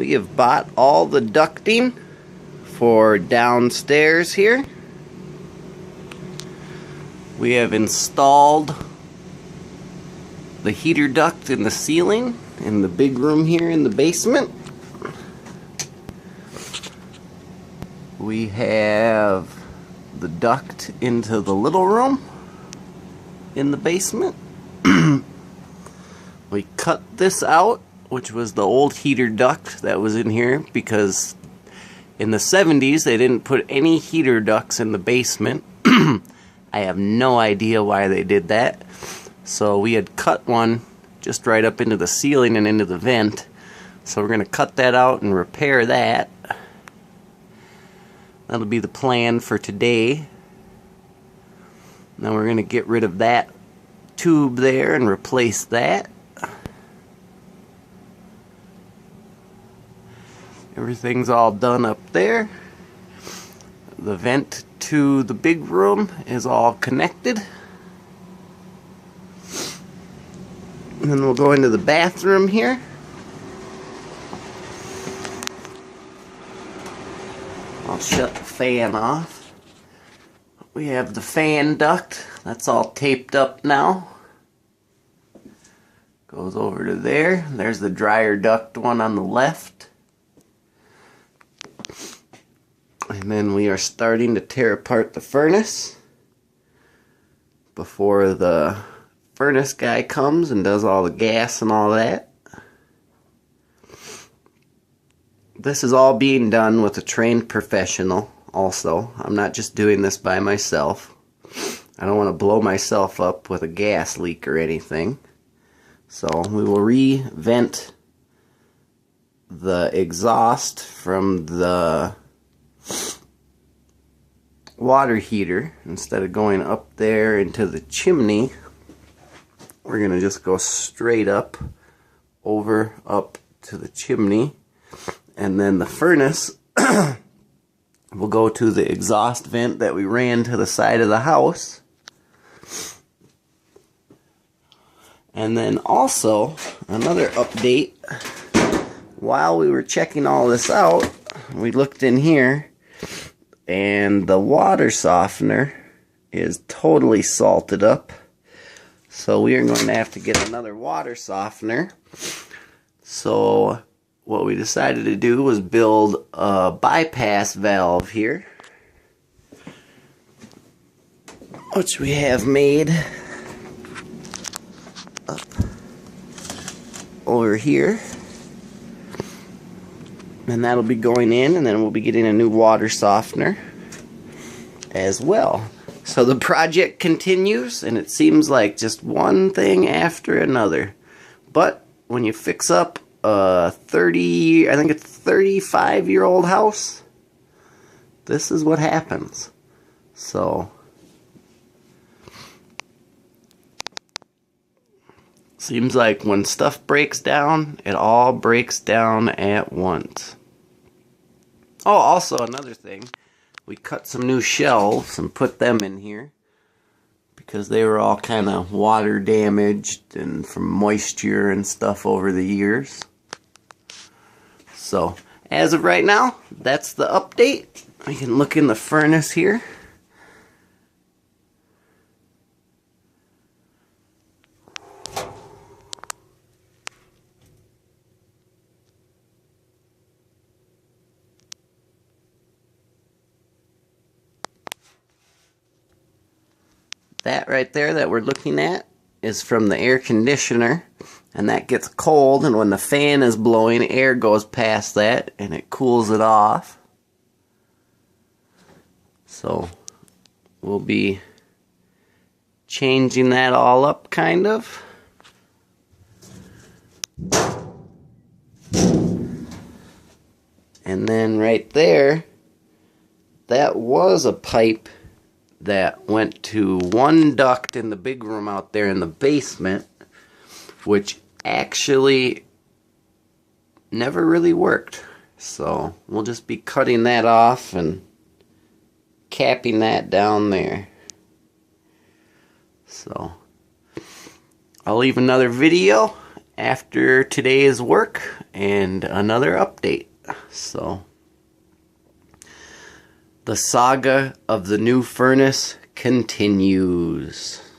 we have bought all the ducting for downstairs here. We have installed the heater duct in the ceiling in the big room here in the basement. We have the duct into the little room in the basement. We cut this out, which was the old heater duct that was in here, because in the 70s they didn't put any heater ducts in the basement. I have no idea why they did that. So we had cut one just right up into the ceiling and into the vent. So we're going to cut that out and repair that. That'll be the plan for today. Now we're going to get rid of that tube there and replace that. Everything's all done up there. The vent to the big room is all connected. And then we'll go into the bathroom here. I'll shut the fan off. We have the fan duct. That's all taped up now. Goes over to there. There's the dryer duct one on the left. And then we are starting to tear apart the furnace before the furnace guy comes and does all the gas and all that. This is all being done with a trained professional also. I'm not just doing this by myself. I don't want to blow myself up with a gas leak or anything. So we will re-vent the exhaust from the water heater. Instead of going up there into the chimney, we're going to just go straight up to the chimney, and then the furnace will go to the exhaust vent that we ran to the side of the house. And then also another update, while we were checking all this out, we looked in here and the water softener is totally salted up. So we are going to have to get another water softener. So what we decided to do was build a bypass valve here, which we have made up over here. And that'll be going in, and then we'll be getting a new water softener as well. So the project continues, and it seems like just one thing after another. But when you fix up a 35-year-old house, this is what happens. So seems like when stuff breaks down, it all breaks down at once. Oh, also another thing, we cut some new shelves and put them in here because they were all kind of water damaged and from moisture and stuff over the years. So as of right now, that's the update. We can look in the furnace here. That right there that we're looking at is from the air conditioner, and that gets cold, and when the fan is blowing, air goes past that and it cools it off. So we'll be changing that all up kind of. And then right there, that was a pipe that went to one duct in the big room out there in the basement, which actually never really worked. So we'll just be cutting that off and capping that down there. So I'll leave another video after today's work and another update. So the saga of the new furnace continues.